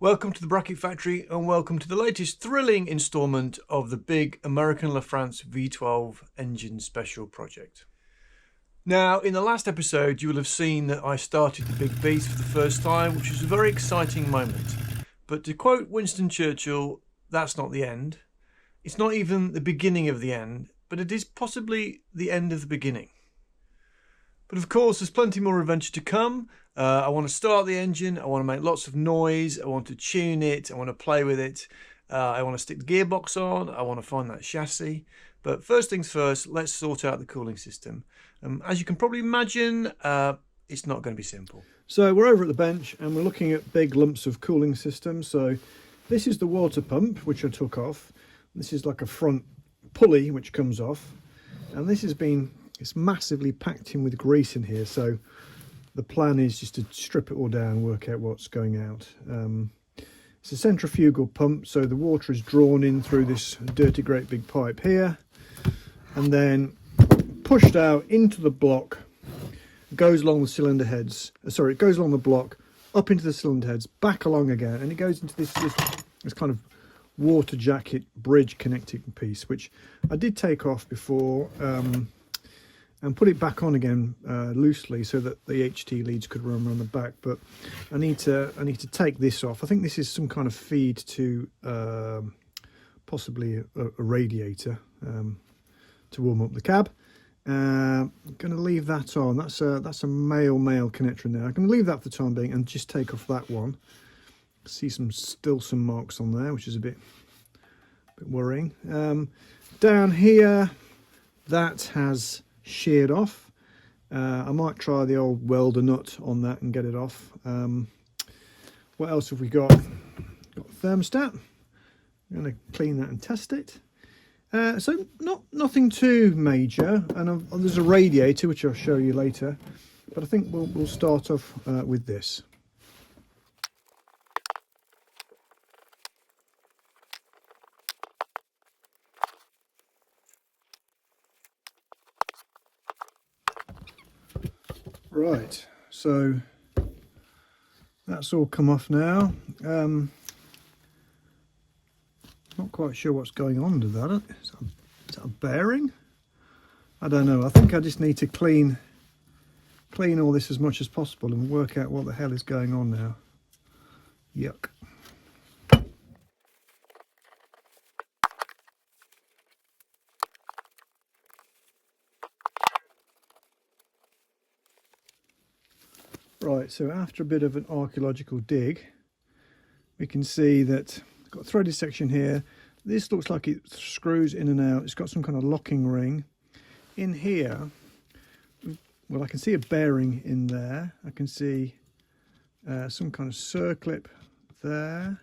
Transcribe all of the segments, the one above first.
Welcome to the Bracket Factory and welcome to the latest thrilling instalment of the big American LaFrance V12 engine special project. Now, in the last episode you will have seen that I started the big beast for the first time, which was a very exciting moment. But to quote Winston Churchill, that's not the end. It's not even the beginning of the end, but it is possibly the end of the beginning. But of course, there's plenty more adventure to come. I want to start the engine, I want to make lots of noise, I want to tune it, I want to play with it, I want to stick the gearbox on, I want to find that chassis. But first things first, let's sort out the cooling system. As you can probably imagine, it's not going to be simple. So we're over at the bench and we're looking at big lumps of cooling systems. So this is the water pump, which I took off. This is like a front pulley which comes off, and this has been, it's massively packed in with grease in here. So the plan is just to strip it all down and work out what's going out. It's a centrifugal pump, so the water is drawn in through this dirty great big pipe here and then pushed out into the block, goes along the cylinder heads, it goes along the block, up into the cylinder heads, back along again, and it goes into this kind of water jacket bridge connecting piece, which I did take off before and put it back on again loosely so that the HT leads could run around the back. But I need to take this off. I think this is some kind of feed to possibly a radiator to warm up the cab. I'm going to leave that on. That's a male connector in there. I'm going to leave that for the time being and just take off that one. See still some marks on there, which is a bit worrying. Down here, that has sheared off. I might try the old welder nut on that and get it off. What else have we got? Got a thermostat. I'm going to clean that and test it. So nothing too major, and there's a radiator which I'll show you later, but I think we'll start off with this. Right, so that's all come off now. Not quite sure what's going on with that. Is that a bearing? I don't know. I think I just need to clean all this as much as possible and work out what the hell is going on now. Yuck. Right, so after a bit of an archaeological dig, we can see that it's got a threaded section here. This looks like it screws in and out. It's got some kind of locking ring. In here, well, I can see a bearing in there. I can see some kind of circlip there.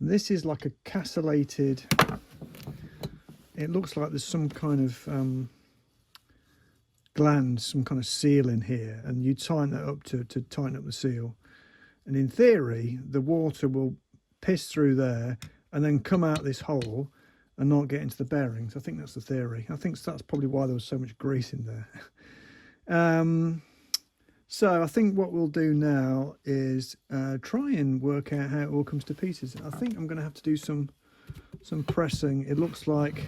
This is like a castellated, it looks like there's some kind of gland, some kind of seal in here, and you tighten that up to tighten up the seal. And in theory, the water will piss through there and then come out this hole and not get into the bearings. I think that's the theory. I think that's probably why there was so much grease in there. So I think what we'll do now is try and work out how it all comes to pieces. I think I'm going to have to do some pressing. It looks like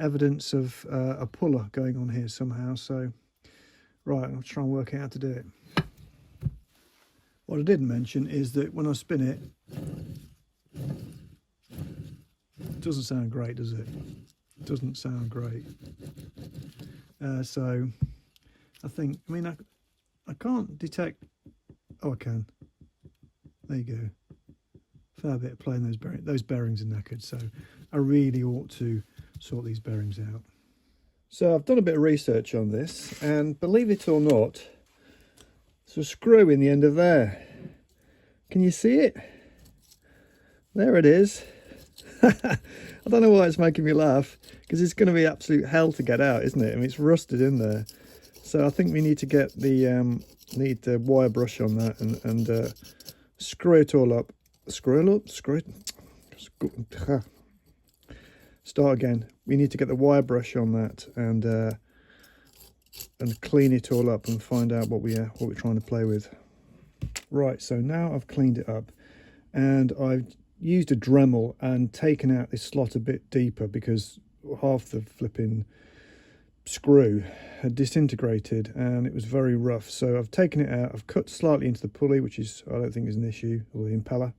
evidence of a puller going on here somehow. So right, I'll try and work out how to do it. What I didn't mention is that when I spin it, it doesn't sound great, does it? It doesn't sound great. So I think, I mean, I can't detect. Oh, I can. There you go. Fair bit of playing those bearings are knackered, so I really ought to sort these bearings out. So I've done a bit of research on this, and believe it or not, there's a screw in the end of there. Can you see it? There it is. I don't know why it's making me laugh, because it's going to be absolute hell to get out, isn't it? I mean, it's rusted in there. So I think we need to get the wire brush on that and screw it all up. Screw it. Start again. We need to get the wire brush on that and clean it all up and find out what we're trying to play with. Right, so now I've cleaned it up and I've used a Dremel and taken out this slot a bit deeper because half the flipping screw had disintegrated and it was very rough. So I've taken it out, I've cut slightly into the pulley, which is, I don't think is an issue, or the impeller.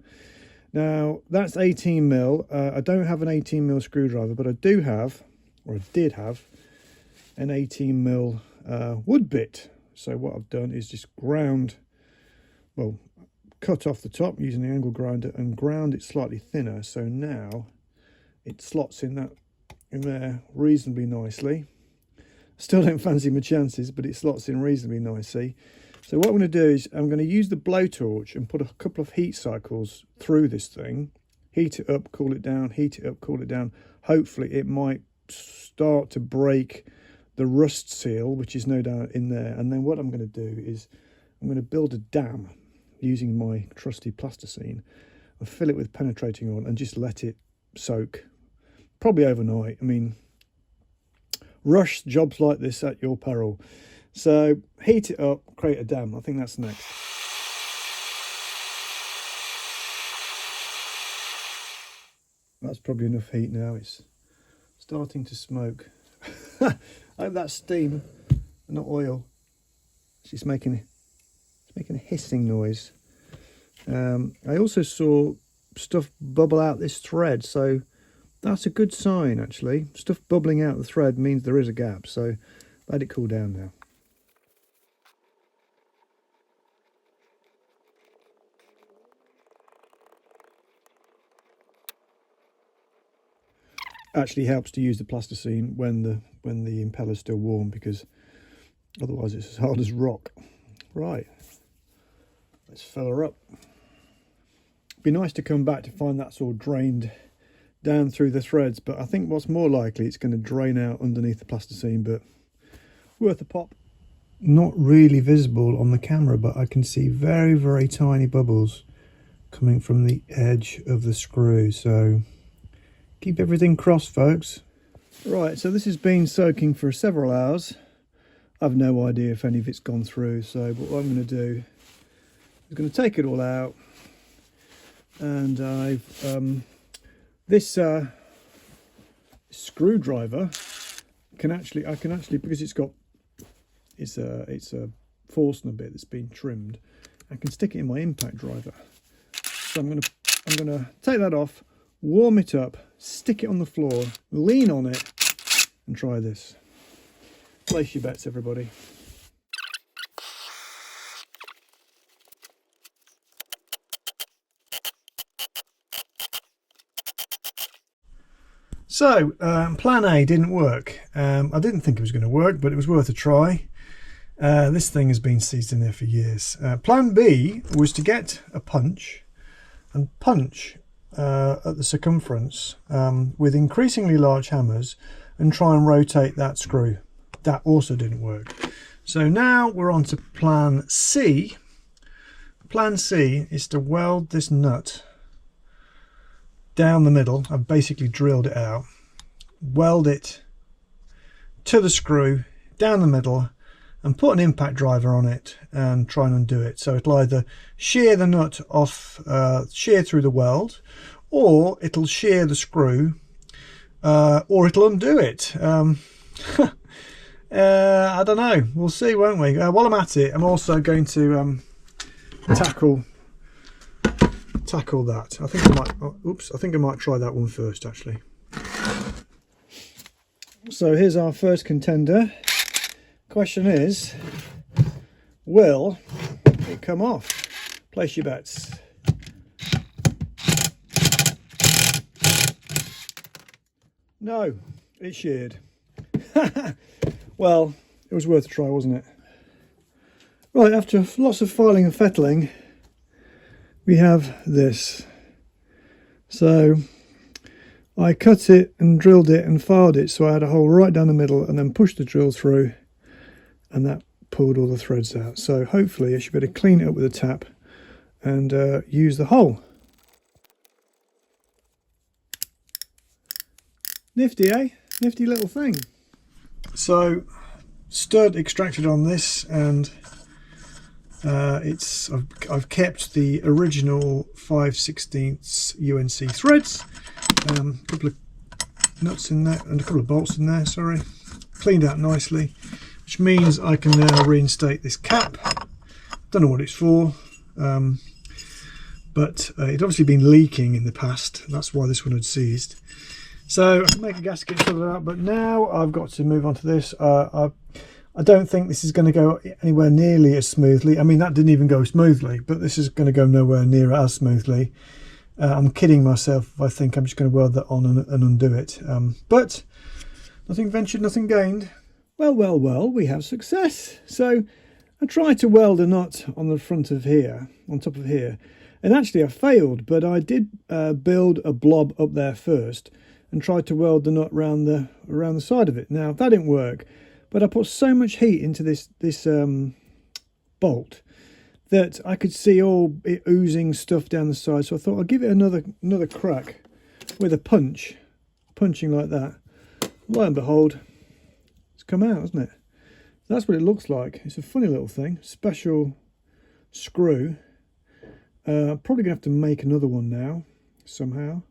Now that's 18mm. I don't have an 18mm screwdriver, but I do have, or I did have, an 18mm wood bit. So what I've done is just cut off the top using the angle grinder and ground it slightly thinner. So now it slots in there reasonably nicely. Still don't fancy my chances, but it slots in reasonably nicely. So what I'm going to do is I'm going to use the blowtorch and put a couple of heat cycles through this thing. Heat it up, cool it down, heat it up, cool it down. Hopefully it might start to break the rust seal, which is no doubt in there. And then what I'm going to do is I'm going to build a dam using my trusty plasticine and fill it with penetrating oil and just let it soak, probably overnight. I mean, rush jobs like this at your peril. So heat it up, create a dam. I think that's next. That's probably enough heat now. It's starting to smoke. I hope that's steam, not oil. It's making a hissing noise. I also saw stuff bubble out this thread, so that's a good sign actually. Stuff bubbling out the thread means there is a gap, so let it cool down now. Actually helps to use the plasticine when the impeller's still warm, because otherwise it's as hard as rock. Right, let's fill her up. Be nice to come back to find that's all drained down through the threads, but I think what's more likely, it's going to drain out underneath the plasticine, but worth a pop. Not really visible on the camera, but I can see very, very tiny bubbles coming from the edge of the screw, so keep everything crossed, folks. Right, so this has been soaking for several hours. I've no idea if any of it's gone through, so what I'm going to do is going to take it all out, and I've this screwdriver I can actually, because it's a Forstner bit that's been trimmed, I can stick it in my impact driver. So I'm gonna take that off, warm it up, stick it on the floor, lean on it, and try this. Place your bets, everybody. So, plan A didn't work. I didn't think it was going to work, but it was worth a try. This thing has been seized in there for years. Plan B was to get a punch and punch at the circumference with increasingly large hammers and try and rotate that screw. That also didn't work. So now we're on to plan C. Plan C is to weld this nut down the middle. I've basically drilled it out, weld it to the screw down the middle, and put an impact driver on it and try and undo it. So it'll either shear the nut off, shear through the weld, or it'll shear the screw, or it'll undo it. I don't know. We'll see, won't we? While I'm at it, I'm also going to tackle that. I think I might. I think I might try that one first, actually. So here's our first contender. Question is, will it come off? Place your bets. No, it sheared. Well, it was worth a try, wasn't it? Right, after lots of filing and fettling, we have this. So I cut it and drilled it and filed it, so I had a hole right down the middle, and then pushed the drill through, and that pulled all the threads out. So hopefully I should be able to clean it up with a tap and use the hole. Nifty, eh? Nifty little thing. So stud extracted on this, and I've kept the original 5/16 UNC threads, a couple of nuts in there and a couple of bolts in there, sorry, cleaned out nicely, which means I can now reinstate this cap. Don't know what it's for, but it'd obviously been leaking in the past. That's why this one had seized. So I can make a gasket sort of that, but now I've got to move on to this. I don't think this is going to go anywhere nearly as smoothly. I mean, that didn't even go smoothly, but this is going to go nowhere near as smoothly. I'm kidding myself if I think I'm just going to weld that on and undo it. But nothing ventured, nothing gained. Well, we have success. So I tried to weld a nut on the front of here, on top of here, and actually I failed, but I did build a blob up there first and tried to weld the nut around the side of it. Now that didn't work, but I put so much heat into this bolt that I could see all it oozing stuff down the side. So I thought I'll give it another crack with a punching like that. Lo and behold, it's come out, hasn't it? That's what it looks like. It's a funny little thing, special screw. I'm probably gonna have to make another one now somehow.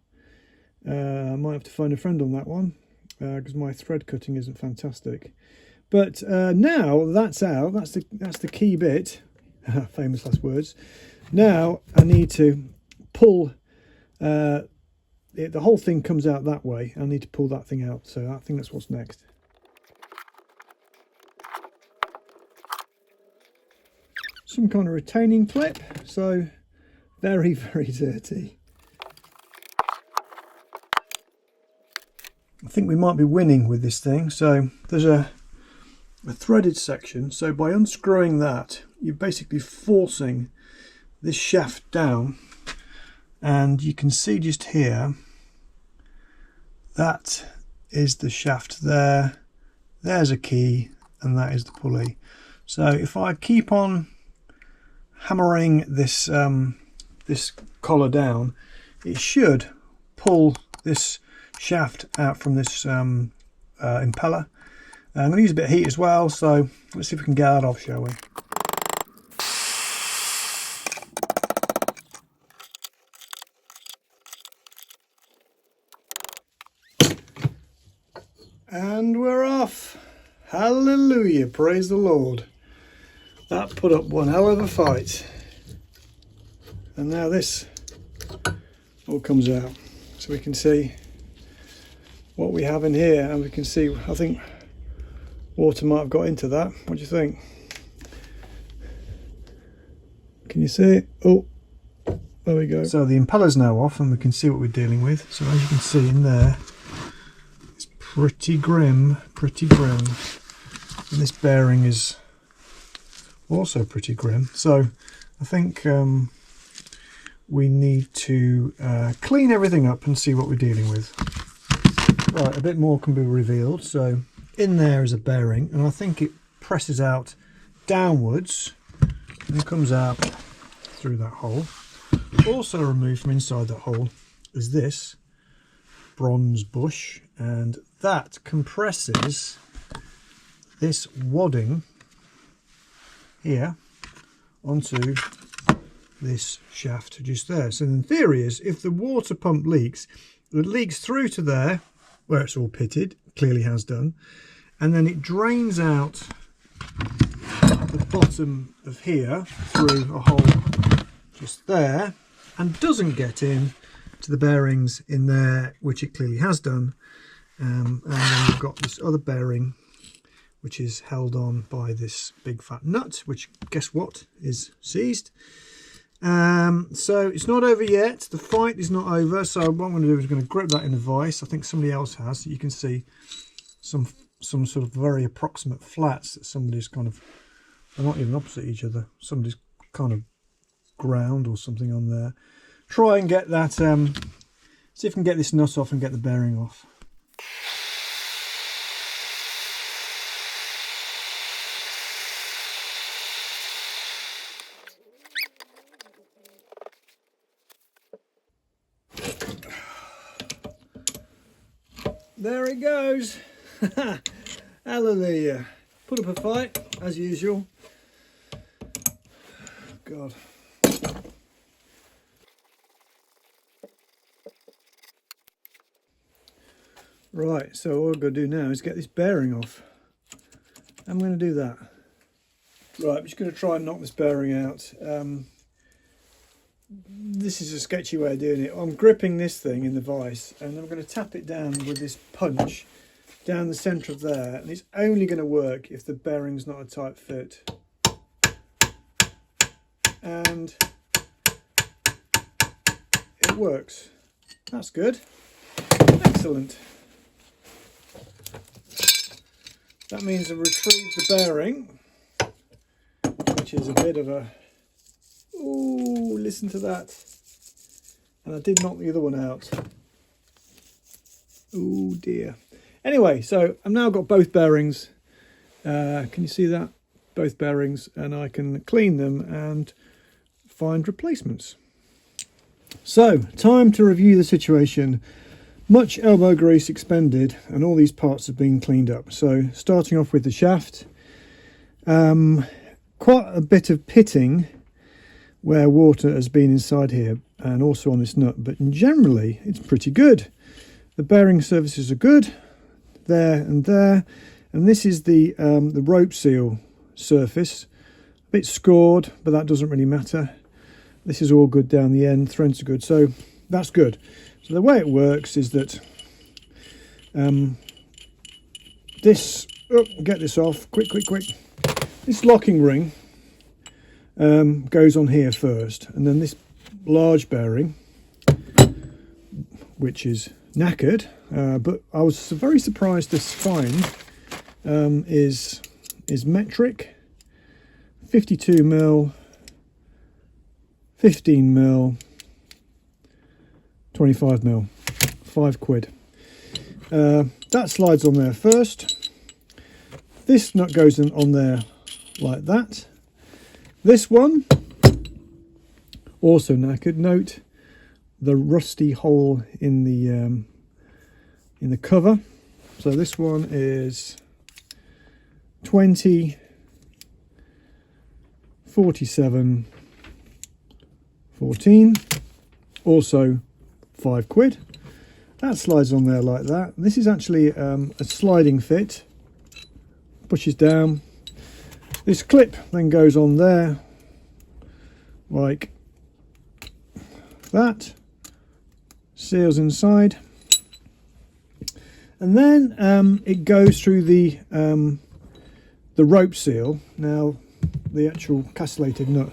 I might have to find a friend on that one because my thread cutting isn't fantastic. But now that's out. That's the key bit. Famous last words. Now I need to pull. The whole thing comes out that way. I need to pull that thing out. So I think that's what's next. Some kind of retaining clip. So very, very dirty. I think we might be winning with this thing. So there's a threaded section. So by unscrewing that, you're basically forcing this shaft down, and you can see just here that is the shaft there. There's a key, and that is the pulley. So if I keep on hammering this this collar down, it should pull this shaft out from this impeller. I'm going to use a bit of heat as well, so let's see if we can get that off, shall we? And we're off. Hallelujah, praise the Lord. That put up one hell of a fight. And now this all comes out, so we can see what we have in here, and we can see, I think water might have got into that. What do you think? Can you see it? Oh, there we go. So the impeller's now off, and we can see what we're dealing with. So as you can see in there, it's pretty grim, pretty grim. And this bearing is also pretty grim. So I think we need to clean everything up and see what we're dealing with. Right, a bit more can be revealed. So in there is a bearing, and I think it presses out downwards and it comes out through that hole. Also removed from inside that hole is this bronze bush, and that compresses this wadding here onto this shaft just there. So in theory is, if the water pump leaks, it leaks through to there where it's all pitted, clearly has done, and then it drains out the bottom of here through a hole just there, and doesn't get in to the bearings in there, which it clearly has done. And then we've got this other bearing which is held on by this big fat nut, which, guess what, is seized. So it's not over yet. The fight is not over. So what I'm going to do is going to grip that in a vise. I think somebody else has. So you can see some sort of very approximate flats that somebody's kind of, they're not even opposite each other. Somebody's kind of ground or something on there. Try and get that, see if we can get this nut off and get the bearing off. There it goes. Hallelujah. Put up a fight as usual. God. Right, so all I've got to do now is get this bearing off. I'm going to do that. Right, I'm just going to try and knock this bearing out. This is a sketchy way of doing it. I'm gripping this thing in the vise and I'm going to tap it down with this punch down the centre of there, and it's only going to work if the bearing's not a tight fit. And it works. That's good. Excellent. That means I retrieve the bearing, which is a bit of a... Ooh, listen to that. And I did knock the other one out. Oh dear. Anyway, so I've now got both bearings. Can you see that? Both bearings, and I can clean them and find replacements. So, time to review the situation. Much elbow grease expended and all these parts have been cleaned up. So starting off with the shaft, quite a bit of pitting where water has been inside here and also on this nut, but generally it's pretty good. The bearing surfaces are good there, and this is the rope seal surface, a bit scored, but that doesn't really matter. This is all good down the end, threads are good, so that's good. So the way it works is that get this off, quick. This locking ring goes on here first, and then this large bearing, which is knackered, but I was very surprised to find is metric, 52mm, 15mm, 25mm, £5. That slides on there first. This nut goes on there like that. This one also knackered. Note the rusty hole in the cover. So this one is 20, 47, 14, also £5. That slides on there like that. This is actually a sliding fit, pushes down. This clip then goes on there like that, seals inside, and then it goes through the rope seal. Now the actual castellated nut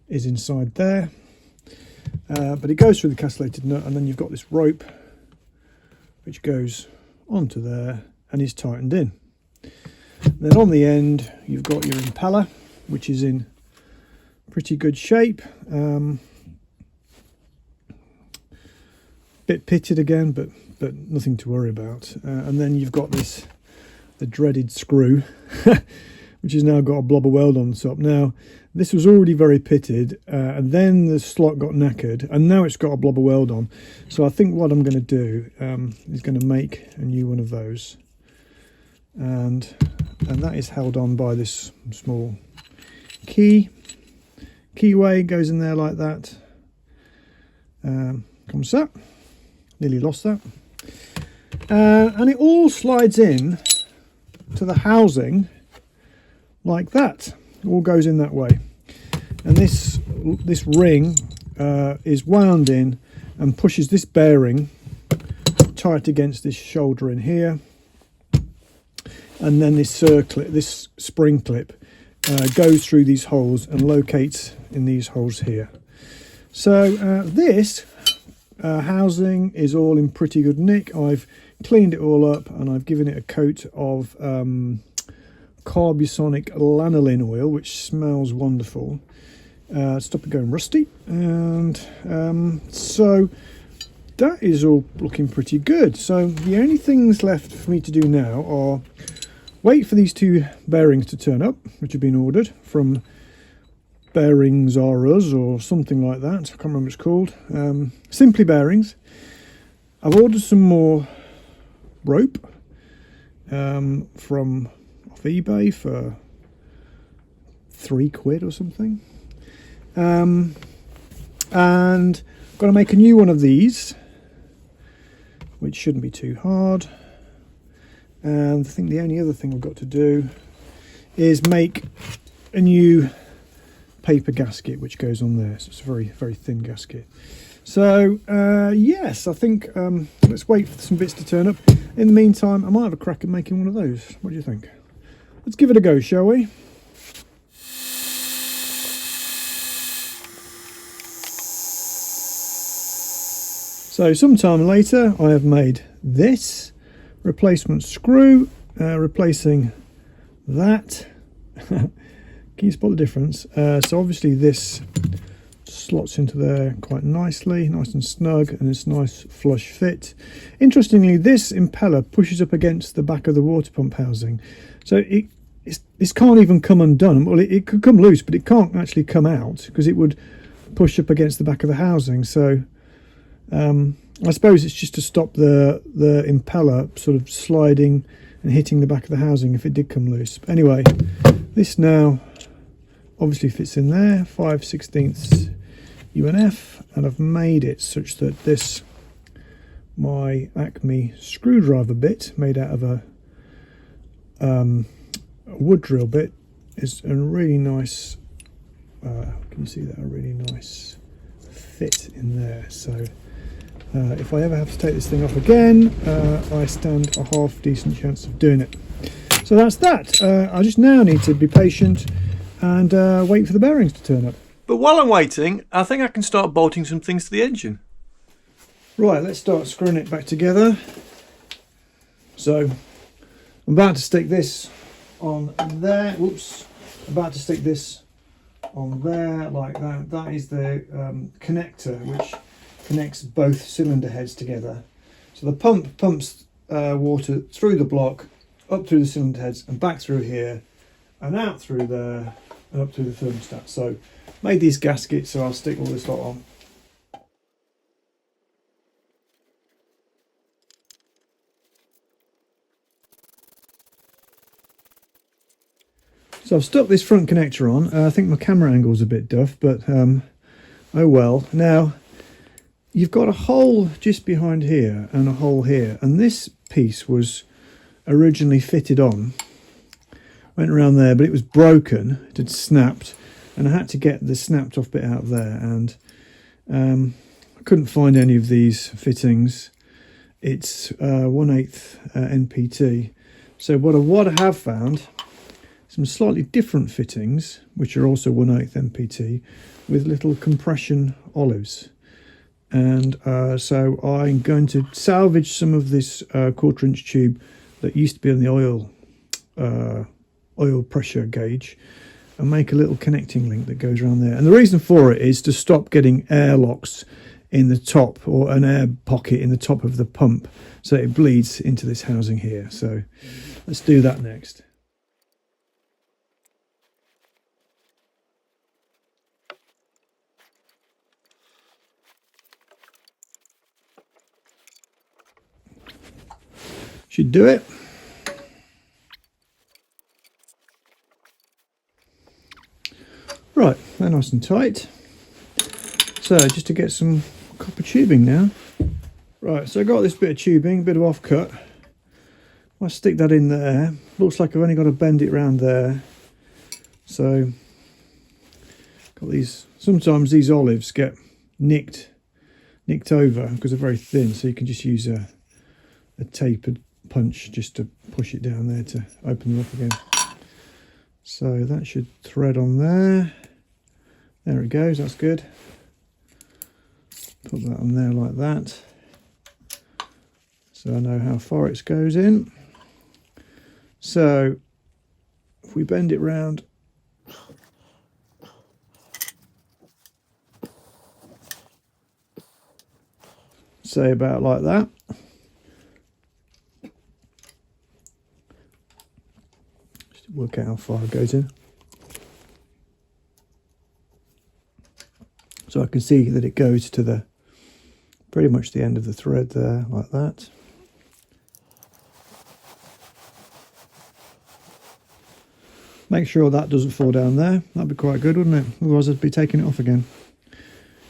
is inside there, but it goes through the castellated nut, and then you've got this rope which goes onto there and is tightened in. Then on the end you've got your impeller, which is in pretty good shape. Bit pitted again, but nothing to worry about. And then you've got the dreaded screw, which has now got a blob of weld on the top. Now this was already very pitted, and then the slot got knackered, and now it's got a blob of weld on. So I think what I'm going to do is going to make a new one of those, and that is held on by this small keyway. Goes in there like that. Comes that. Nearly lost that. And it all slides in to the housing like that. It all goes in that way. And this ring is wound in and pushes this bearing tight against this shoulder in here. And then this spring clip goes through these holes and locates in these holes here. So this housing is all in pretty good nick. I've cleaned it all up and I've given it a coat of carbusonic lanolin oil, which smells wonderful. Stop it going rusty. And so that is all looking pretty good. So the only things left for me to do now are wait for these two bearings to turn up, which have been ordered from Bearings R Us or something like that. I can't remember what it's called. Simply Bearings. I've ordered some more rope from off eBay for £3 or something. And I'm going to make a new one of these, which shouldn't be too hard. And I think the only other thing I've got to do is make a new paper gasket which goes on there. So it's a very, very thin gasket. So yes, I think let's wait for some bits to turn up. In the meantime, I might have a crack at making one of those. What do you think? Let's give it a go, shall we? So sometime later I have made this replacement screw, replacing that. Can you spot the difference? So obviously this slots into there quite nicely, nice and snug, and it's a nice flush fit. Interestingly, this impeller pushes up against the back of the water pump housing, so this can't even come undone. Well, it could come loose, but it can't actually come out because it would push up against the back of the housing. So I suppose it's just to stop the impeller sort of sliding and hitting the back of the housing if it did come loose. But anyway, this now obviously fits in there, 5/16 UNF, and I've made it such that this, my Acme screwdriver bit made out of a wood drill bit, is a really nice, can you see that, a really nice fit in there. So if I ever have to take this thing off again, I stand a half decent chance of doing it. So that's that. I just now need to be patient and wait for the bearings to turn up. But while I'm waiting, I think I can start bolting some things to the engine. Right, let's start screwing it back together. So I'm about to stick this on there. Whoops. I'm about to stick this on there like that. That is the connector which connects both cylinder heads together. So the pump pumps water through the block, up through the cylinder heads and back through here and out through there and up through the thermostat. So made these gaskets, so I'll stick all this lot on. So I've stuck this front connector on. I think my camera angle's a bit duff, but oh well. Now you've got a hole just behind here and a hole here, and this piece was originally fitted on, went around there, but it was broken, it had snapped, and I had to get the snapped off bit out there, and I couldn't find any of these fittings. It's 1/8 NPT. So what I have found, some slightly different fittings which are also 1/8 NPT with little compression olives. And so I'm going to salvage some of this 1/4 inch tube that used to be on the oil pressure gauge and make a little connecting link that goes around there. And the reason for it is to stop getting air locks in the top, or an air pocket in the top of the pump, so it bleeds into this housing here. So let's do that next. Should do it. Right, they're nice and tight. So just to get some copper tubing now. Right, so I got this bit of tubing, a bit of offcut. I'll stick that in there. Looks like I've only got to bend it around there. So got these. Sometimes these olives get nicked over because they're very thin, so you can just use a tapered punch just to push it down there to open them up again. So that should thread on there. There it goes, that's good. Put that on there like that, so I know how far it goes in. So if we bend it round, say about like that. Just work out how far it goes in. So I can see that it goes to the pretty much the end of the thread there, like that. Make sure that doesn't fall down there. That'd be quite good, wouldn't it? Otherwise I'd be taking it off again.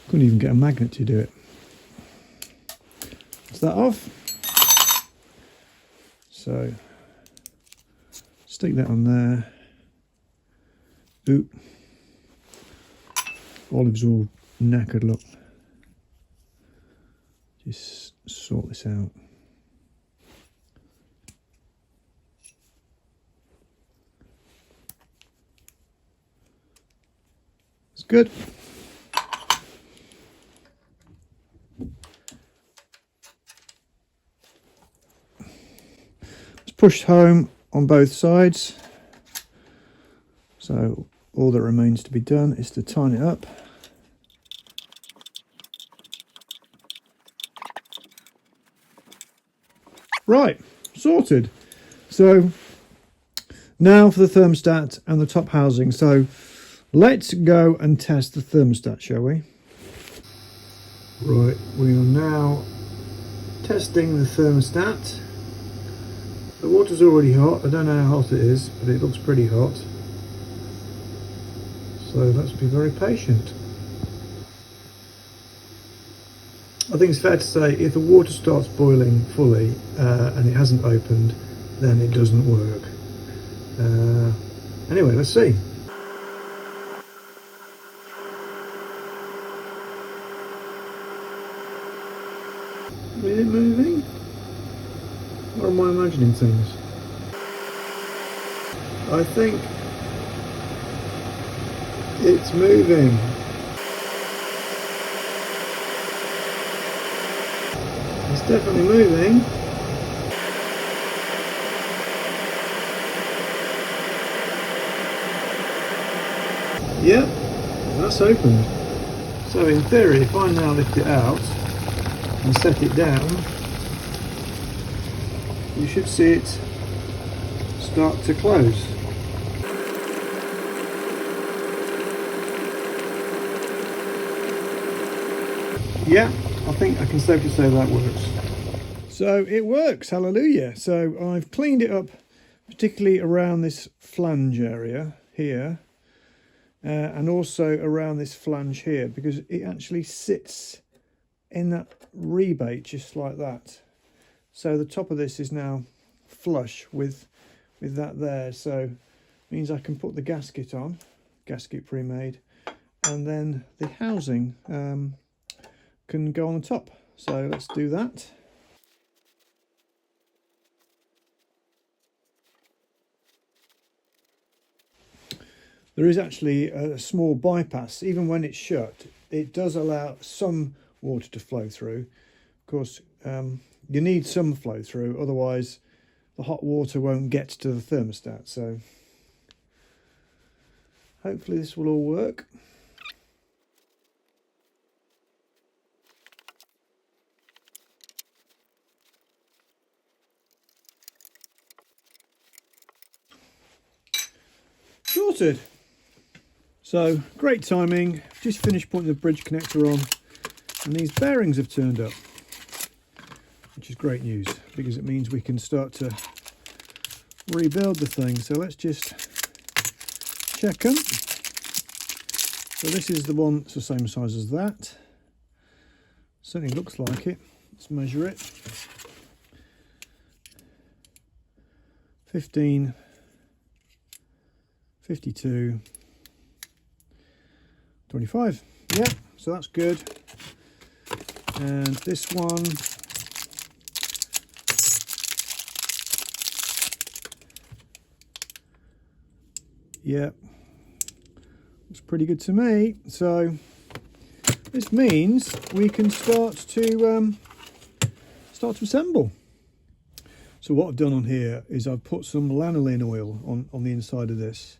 Couldn't even get a magnet to do it. Is that off? So stick that on there. Oop. Olive's all knackered, look. Just sort this out. It's good. It's pushed home on both sides. So all that remains to be done is to tighten it up. Right, sorted. So now for the thermostat and the top housing. So let's go and test the thermostat, shall we? Right, we are now testing the thermostat. The water's already hot. I don't know how hot it is, but it looks pretty hot. So let's be very patient. I think it's fair to say if the water starts boiling fully and it hasn't opened, then it doesn't work. Anyway, let's see. Is it moving? Or am I imagining things? I think it's moving. It's definitely moving. Yep, that's opened. So in theory, if I now lift it out and set it down, you should see it start to close. Yeah, I think I can safely say that works. So it works, hallelujah. So I've cleaned it up, particularly around this flange area here, and also around this flange here, because it actually sits in that rebate just like that. So the top of this is now flush with that there, so it means I can put the gasket on, gasket pre-made, and then the housing can go on the top. So let's do that. There is actually a small bypass. Even when it's shut, it does allow some water to flow through. Of course, you need some flow through, otherwise the hot water won't get to the thermostat. So hopefully this will all work. Sorted. So great timing. Just finished putting the bridge connector on, and these bearings have turned up, which is great news because it means we can start to rebuild the thing. So let's just check them. So this is the one that's the same size as that. Certainly looks like it. Let's measure it. 15, 52, 25. Yeah, so that's good. And this one, yeah, looks pretty good to me. So this means we can start to assemble. So what I've done on here is I've put some lanolin oil on the inside of this,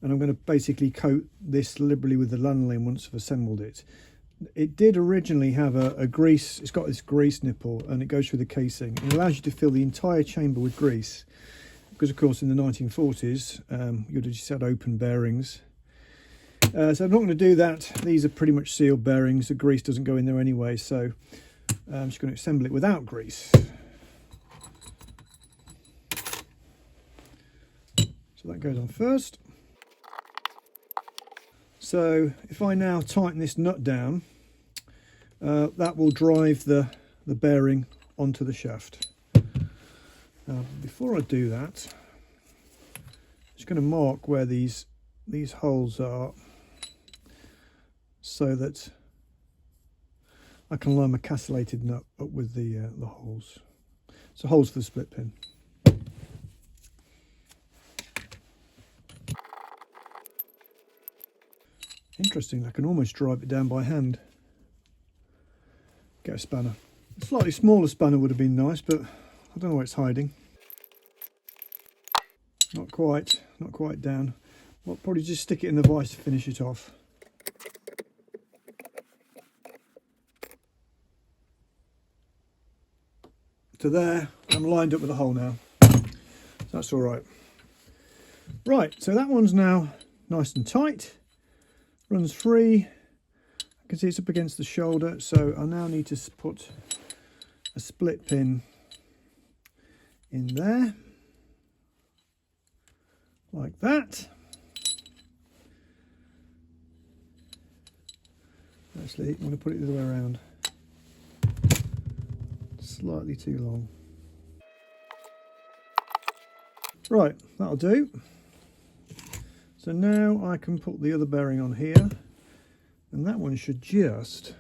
and I'm going to basically coat this liberally with the lanolin once I've assembled it. It did originally have a grease, it's got this grease nipple and it goes through the casing. It allows you to fill the entire chamber with grease because of course in the 1940s you'd have just had open bearings. So I'm not going to do that. These are pretty much sealed bearings. The grease doesn't go in there anyway, so I'm just going to assemble it without grease. So that goes on first. So if I now tighten this nut down, that will drive the bearing onto the shaft. Before I do that, I'm just going to mark where these holes are so that I can line my castellated nut up with the holes. So holes for the split pin. Interesting, I can almost drive it down by hand. Get a spanner. A slightly smaller spanner would have been nice, but I don't know where it's hiding. Not quite down. I'll probably just stick it in the vise to finish it off. So there, I'm lined up with the hole now. So that's all right. Right, so that one's now nice and tight. Runs free. I can see it's up against the shoulder, so I now need to put a split pin in there, like that. Actually, I'm going to put it the other way around. Slightly too long. Right, that'll do. So now I can put the other bearing on here, and that one should just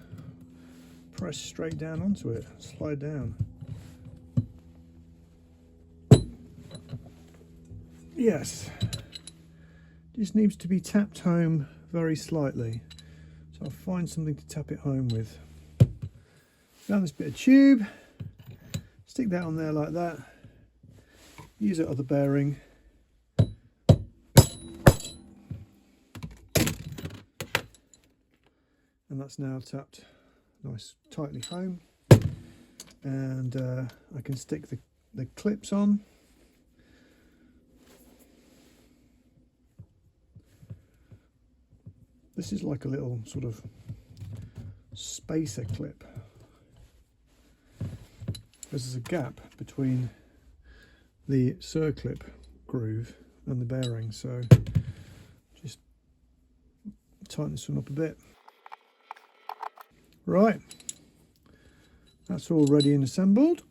press straight down onto it, slide down. Yes, just needs to be tapped home very slightly. So I'll find something to tap it home with. Down this bit of tube, stick that on there like that, use that other bearing, and that's now tapped nice tightly home. And I can stick the clips on. This is like a little sort of spacer clip. There's a gap between the circlip groove and the bearing, so just tighten this one up a bit. Right, that's all ready and assembled.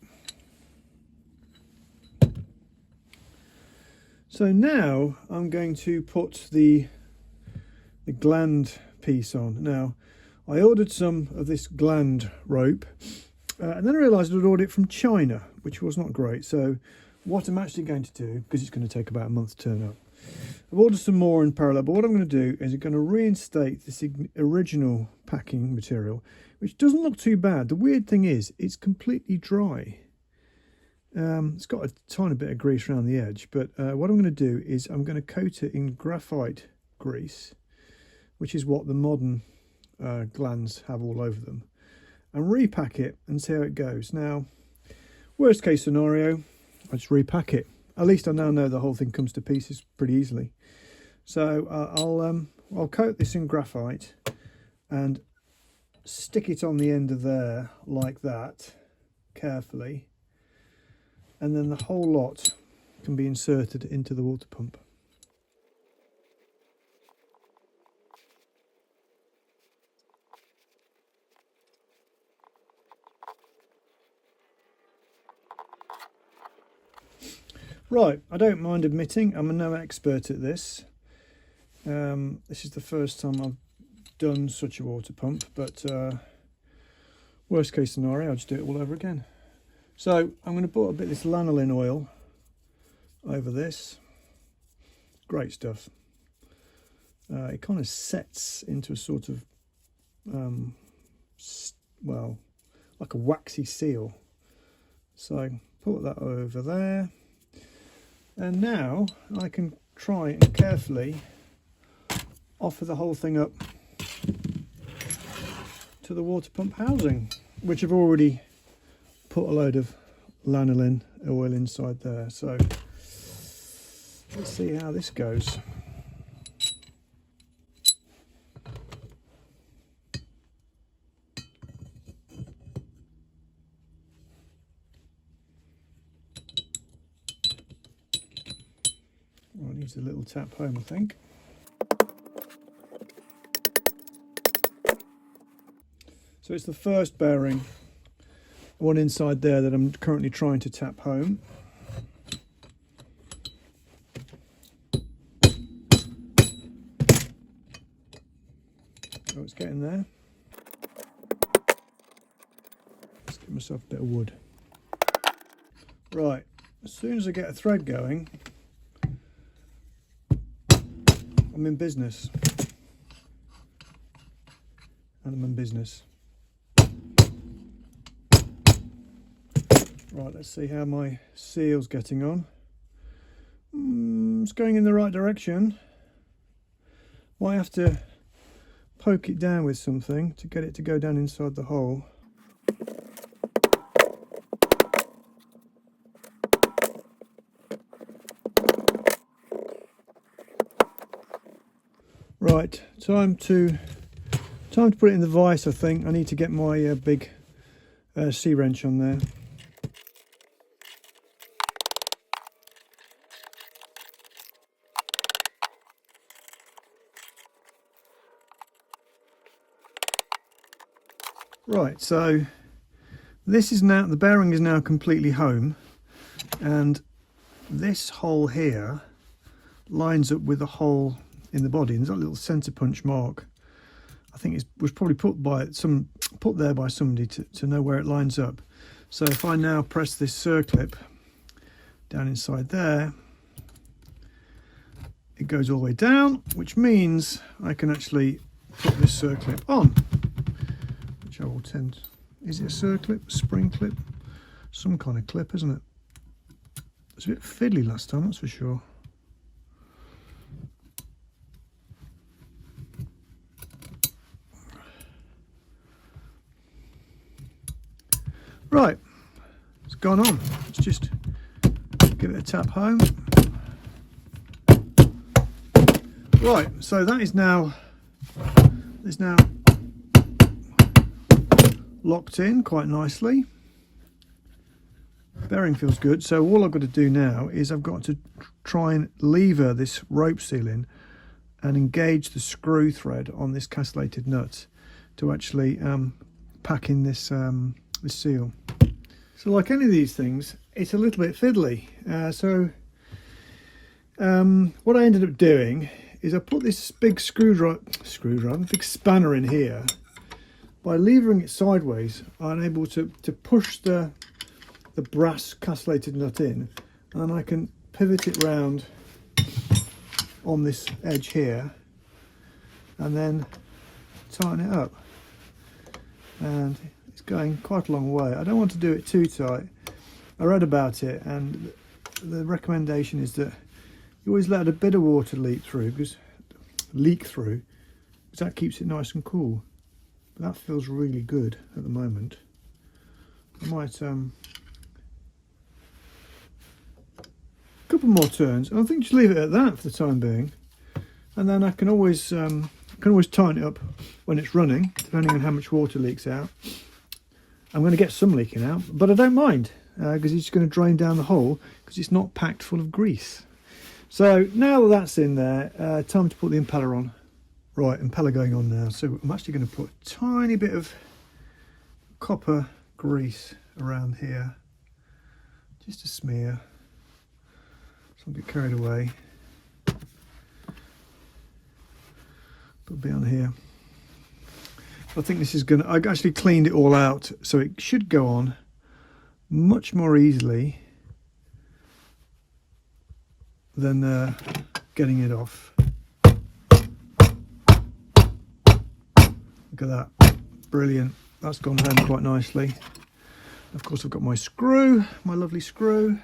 So now I'm going to put the gland piece on. Now, I ordered some of this gland rope, and then I realised I'd ordered it from China, which was not great. So what I'm actually going to do, because it's going to take about a month to turn up, I've ordered some more in parallel, but what I'm going to do is I'm going to reinstate this original packing material, which doesn't look too bad. The weird thing is, it's completely dry. It's got a tiny bit of grease around the edge, but what I'm going to do is I'm going to coat it in graphite grease, which is what the modern glands have all over them, and repack it and see how it goes. Now, worst case scenario, I just repack it. At least I now know the whole thing comes to pieces pretty easily. So I'll coat this in graphite and stick it on the end of there like that, carefully, and then the whole lot can be inserted into the water pump. Right, I don't mind admitting I'm no expert at this. This is the first time I've done such a water pump, but worst case scenario, I'll just do it all over again. So I'm going to put a bit of this lanolin oil over this. Great stuff. It kind of sets into a sort of, well, like a waxy seal. So put that over there. And now I can try and carefully offer the whole thing up to the water pump housing, which I've already put a load of lanolin oil inside there. So let's see how this goes. Needs a little tap home, I think. So it's the first bearing, one inside there, that I'm currently trying to tap home. Oh, it's getting there. Let's give myself a bit of wood. Right, as soon as I get a thread going, I'm in business. And I'm in business. Right, let's see how my seal's getting on. It's going in the right direction. Might have to poke it down with something to get it to go down inside the hole. Right, time to put it in the vise, I think. I need to get my big C-wrench on there. Right, so this is now, the bearing is now completely home, and this hole here lines up with the hole in the body, and there's a little centre punch mark. I think it was probably put there by somebody to know where it lines up. So if I now press this circlip down inside there, it goes all the way down, which means I can actually put this circlip on. Which I will tend, is it a circlip, spring clip? Some kind of clip, isn't it? It's a bit fiddly last time, that's for sure. Right, it's gone on. Let's just give it a tap home. Right, so that is now locked in quite nicely. Bearing feels good, so all I've got to do now is I've got to try and lever this rope seal in and engage the screw thread on this castellated nut to actually pack in this this seal. So like any of these things, it's a little bit fiddly. What I ended up doing is I put this big big spanner in here. By levering it sideways, I'm able to push the brass castellated nut in, and then I can pivot it round on this edge here and then tighten it up. And it's going quite a long way. I don't want to do it too tight. I read about it, and the recommendation is that you always let a bit of water leak through because that keeps it nice and cool. But that feels really good at the moment. I might couple more turns. I think just leave it at that for the time being, and then I can always tighten it up when it's running, depending on how much water leaks out. I'm going to get some leaking out, but I don't mind because it's going to drain down the hole because it's not packed full of grease. So now that that's in there, time to put the impeller on. Right, impeller going on now. So I'm actually going to put a tiny bit of copper grease around here, just a smear. So I'll get carried away. Put a bit on here. I think this is I actually cleaned it all out, so it should go on much more easily than getting it off. Look at that, brilliant. That's gone home quite nicely. Of course, I've got my screw, my lovely screw.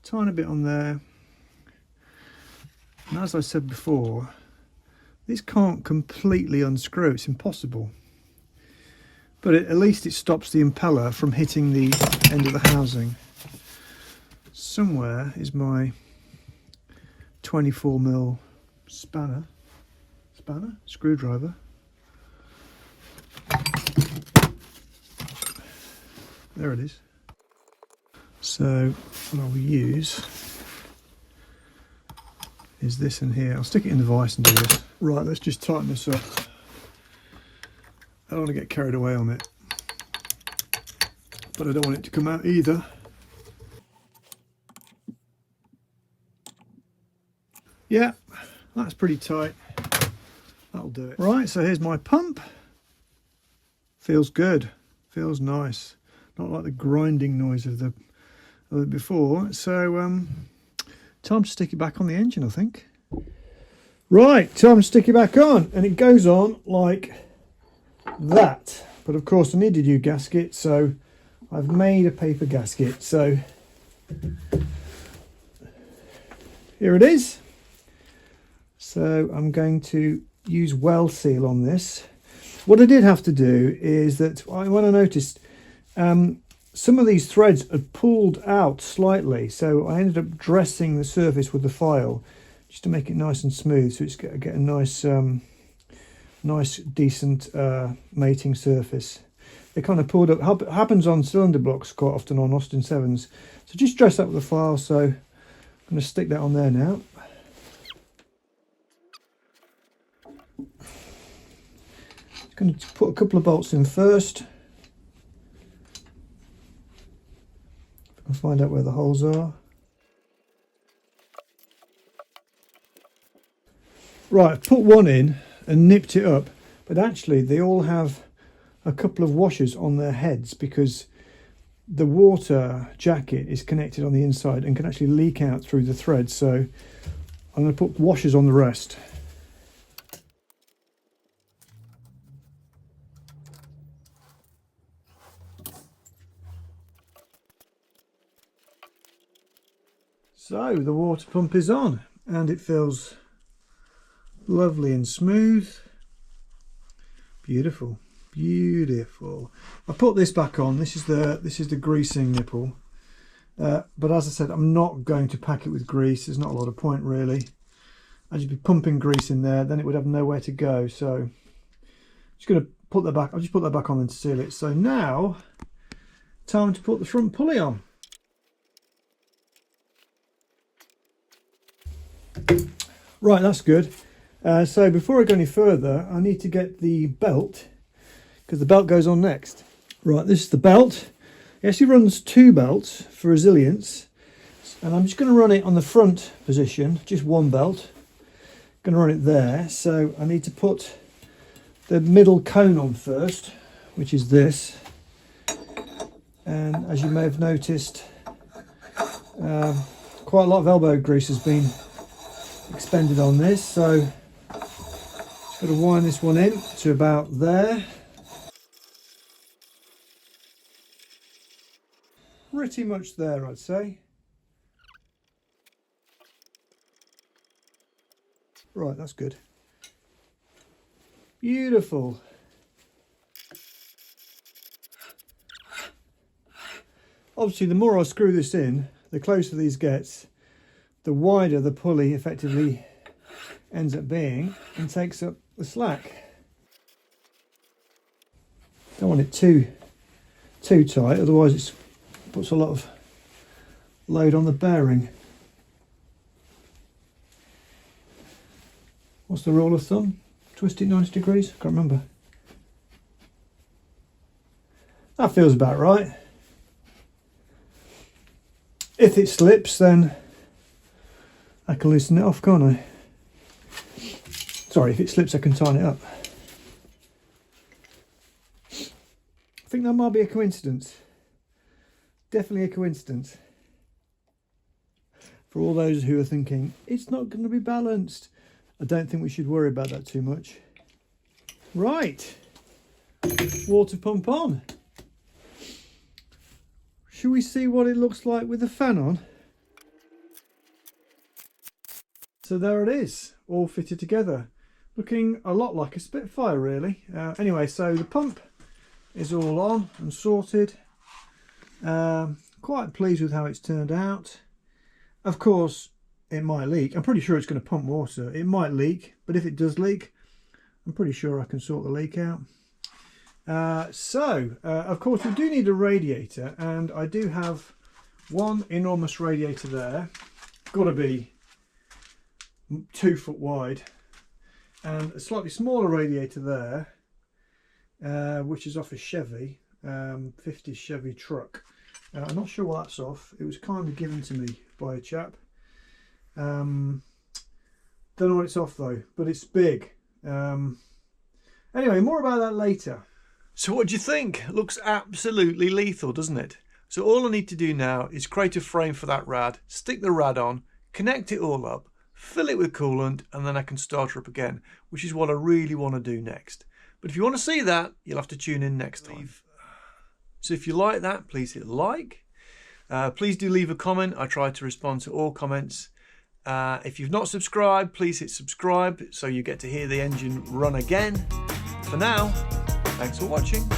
Tiny bit on there. And as I said before, this can't completely unscrew, it's impossible. But at least it stops the impeller from hitting the end of the housing. Somewhere is my 24mm screwdriver. There it is. So what I'll use is this in here. I'll stick it in the vise and do this. Right, let's just tighten this up. I don't want to get carried away on it, but I don't want it to come out either. Yeah, that's pretty tight. That'll do it. Right, so here's my pump. Feels good, feels nice. Not like the grinding noise of it before. So time to stick it back on the engine, I think. Right, time to stick it back on, and it goes on like that. But of course I need a new gasket, so I've made a paper gasket. So here it is. So I'm going to use weld seal on this. What I did have to do is that when I noticed some of these threads had pulled out slightly, so I ended up dressing the surface with the file just to make it nice and smooth, so it's get a nice nice decent mating surface. They kind of pulled up. It happens on cylinder blocks quite often on Austin 7s, so just dress that with the file. So I'm going to stick that on there now. Going to put a couple of bolts in first. If I can find out where the holes are. Right, I've put one in and nipped it up, but actually they all have a couple of washers on their heads because the water jacket is connected on the inside and can actually leak out through the threads. So I'm going to put washers on the rest. So the water pump is on and it feels lovely and smooth. Beautiful, beautiful. I put this back on. This is the greasing nipple. But as I said, I'm not going to pack it with grease. There's not a lot of point really. I'd just be pumping grease in there, then it would have nowhere to go. So just going to put that back. I'll just put that back on and seal it. So now, time to put the front pulley on. Right, that's good. So before I go any further, I need to get the belt, because the belt goes on next. Right, this is the belt. It actually runs two belts for resilience, and I'm just going to run it on the front position, just one belt. Going to run it there. So I need to put the middle cone on first, which is this. And as you may have noticed, quite a lot of elbow grease has been expended on this, so just got to wind this one in to about there. Pretty much there, I'd say. Right, that's good. Beautiful. Obviously, the more I screw this in, the closer these gets, the wider the pulley effectively ends up being and takes up the slack. Don't want it too tight, otherwise it puts a lot of load on the bearing. What's the rule of thumb? Twist it 90 degrees? I can't remember. That feels about right. If it slips, then I can loosen it off, can't I? Sorry, if it slips I can tighten it up. I think that might be a coincidence. Definitely a coincidence. For all those who are thinking, it's not going to be balanced, I don't think we should worry about that too much. Right. Water pump on. Should we see what it looks like with the fan on? So there it is, all fitted together. Looking a lot like a Spitfire really. Anyway, so the pump is all on and sorted. Quite pleased with how it's turned out. Of course, it might leak. I'm pretty sure it's going to pump water. It might leak, but if it does leak, I'm pretty sure I can sort the leak out. Of course, we do need a radiator, and I do have one enormous radiator there. Got to be 2 foot wide, and a slightly smaller radiator there, which is off a Chevy, 50 Chevy truck. I'm not sure what that's off. It was kind of given to me by a chap. Don't know what it's off though, but it's big. Anyway, more about that later. So what do you think? It looks absolutely lethal, doesn't it? So all I need to do now is create a frame for that rad, stick the rad on, connect it all up, fill it with coolant, and then I can start her up again, which is what I really want to do next. But if you want to see that, you'll have to tune in next time. So if you like that, please hit like. Please do leave a comment. I try to respond to all comments. If you've not subscribed, please hit subscribe so you get to hear the engine run again. For now, thanks for watching.